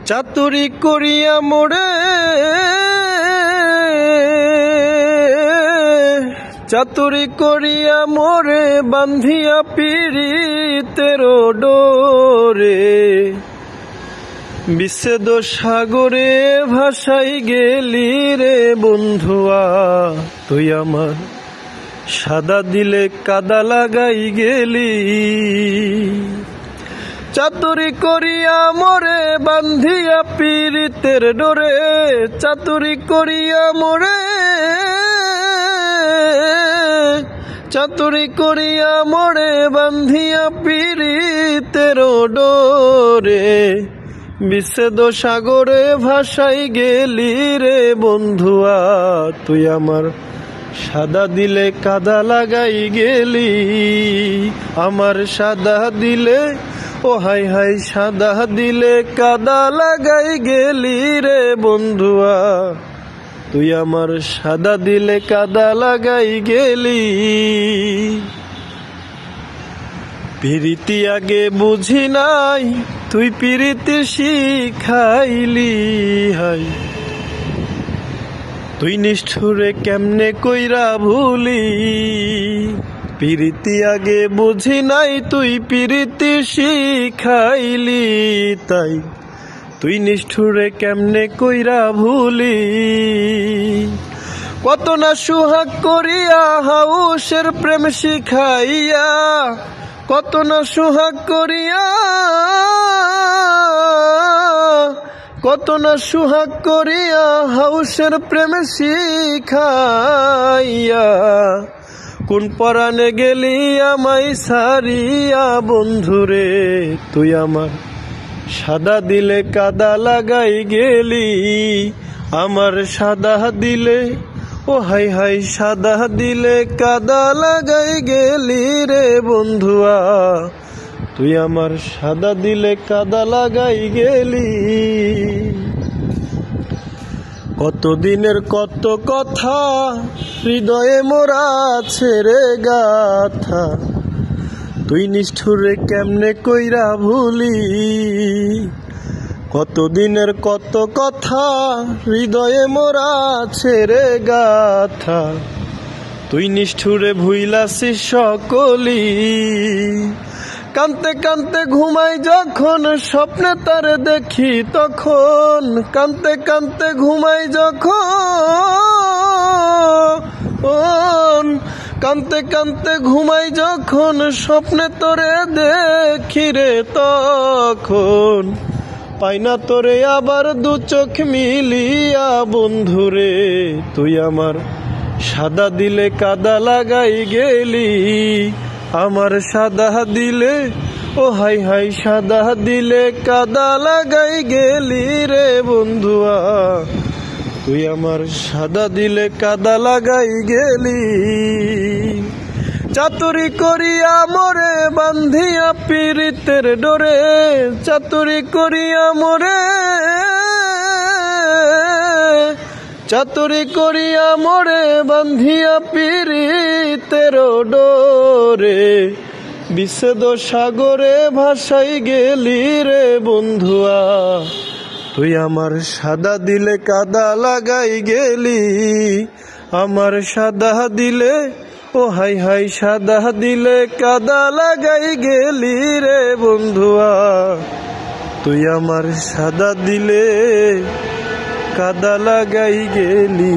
চাতুরি করিয়া মোরে চাতুরি করিয়া মোরে বান্ধিয়া পীড়িতের ডোরে বিচ্ছেদ সাগরে ভাসাই গেলি রে বন্ধুয়া তুই আমার সাদা দিলে কাদা লাগাই গেলি। চাতুরি করিয়া মোরে বান্ধিয়া পীড়িতের ডোরে চাতুরি করিয়া মোরে চাতুরি করিয়া মোরে বান্ধিয়া পীড়িতের ডোরে বিচ্ছেদ সাগরে ভাসাই গেলি রে বন্ধুয়া তুই আমার সাদা দিলে কাদা লাগাই গেলি। আমার সাদা দিলে ও হাই হাই সাদা দিলে কাদা লাগাই গেলি রে বন্ধুয়া তুই আমার সাদা দিলে কাদা লাগাই গেলি। পিরিতি আগে বুঝি নাই তুই পিরিতি শিখাইলি হাই তুই নিষ্ঠুরে কেমনে কইরা ভুলি। পিরিতি আগে বুঝি নাই তুই পিরিতি শিখাইলি তাই তুই নিষ্ঠুরে কেমনে কইরা ভুলি। কত না সুহাগ করিয়া হাউসের প্রেম শিখাইয়া কত না সুহাগ করিয়া কত না সুহাগ করিয়া হাউসের প্রেম শিখাইয়া কোন পরাণে গেলি আমায় সারিয়া বন্ধুরে তুই আমার সাদা দিলে কাদা লাগাই গেলি। আমার সাদা দিলে ও হাই হাই সাদা দিলে কাদা লাগাই গেলি রে বন্ধুয়া তুই আমার সাদা দিলে কাদা লাগাই গেলি। কতদিনের কত কথা হৃদয়ে মোরা ছেড়ে গাথা তুই নিষ্ঠুরে কেমনে কইরা ভুলি। কতদিনের কত কথা হৃদয়ে মোরা ছেড়ে গাথা তুই নিষ্ঠুরে ভুইলাছিস সকলি। কানতে কানতে ঘুমাই যখন স্বপ্নে তারে দেখি তখন কানতে কানতে ঘুমাই যখন কানতে কানতে ঘুমাই যখন স্বপ্নে তোরে দেখি রে তখন পাই না তোরে আবার দু চোখ মিলিয়া বন্ধুরে তুই আমার সাদা দিলে কাদা লাগাই গেলি। আমার সাদা দিলে ও হাই হাই সাদা দিলে কাদা লাগাই গেলি রে বন্ধুয়া তুই আমার সাদা দিলে কাদা লাগাই গেলি। চাতুরি করিয়া মোরে বান্ধিয়া পীড়িতের ডোরে চাতুরি করিয়া মোরে চাতুরি করিয়া মোরে বান্ধিয়া পীড়িতের ডোরে বিচ্ছেদ সাগরে ভাসাই গেলি রে বন্ধুয়া তুই আমার সাদা দিলে কাদা লাগাই গেলি। আমার সাদা দিলে ও হাই হাই সাদা দিলে কাদা লাগাই গেলি রে বন্ধুয়া তুই আমার সাদা দিলে কাদা লাগাই গেলি।